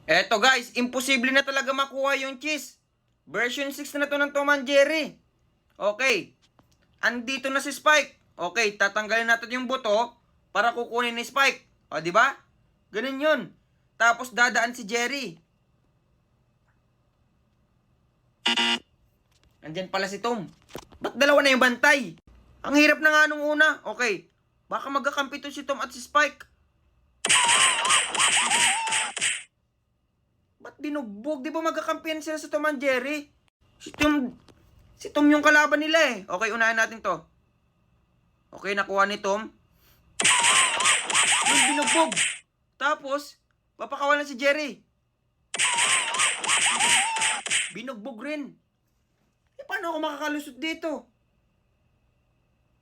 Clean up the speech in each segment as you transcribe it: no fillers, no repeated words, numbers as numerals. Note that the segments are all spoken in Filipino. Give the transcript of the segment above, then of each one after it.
Eto guys, imposible na talaga makuha yung cheese. Version 6 na to ng Tom and Jerry. Okay. Andito na si Spike. Okay, tatanggalin natin yung buto para kukunin ni Spike. O, di ba? Ganun yun. Tapos dadaan si Jerry. Andyan pala si Tom. Ba't dalawa na yung bantay? Ang hirap na nga nung una. Okay, baka magkakampi to si Tom at si Spike. Ba't binugbog? Di ba magkakampihan sila sa Tom and Jerry? Si Tom yung kalaban nila eh. Okay, unahin natin to. Okay, nakuha ni Tom. Yung binugbog. Tapos, papakawalan si Jerry. Binugbog rin. Eh, paano ako makakalusot dito?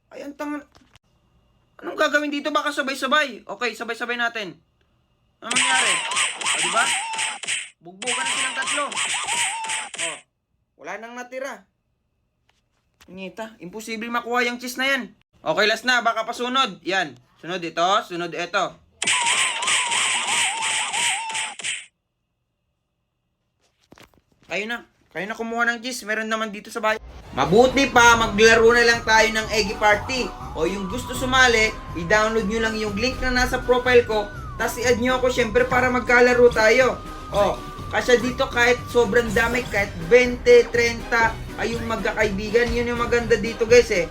Ay, ang tanga. Anong gagawin dito? Baka sabay-sabay. Okay, sabay-sabay natin. Ano nangyari? O, diba? Bugbogan na silang tatlo. O, wala nang natira. Ngita, imposible makuha yung cheese na yan. Okay, last na. Baka pa sunod. Yan. Sunod ito. Sunod ito. Kayo na kumuha ng cheese. Meron naman dito sa bahay. Mabuti pa, maglaro na lang tayo ng Eggy Party. O yung gusto sumali, i-download nyo lang yung link na nasa profile ko. Tapos i-add nyo ako syempre para magkalaro tayo. O, kasi dito kahit sobrang dami, kahit 20, 30, kayong magkakaibigan. Yun yung maganda dito guys eh.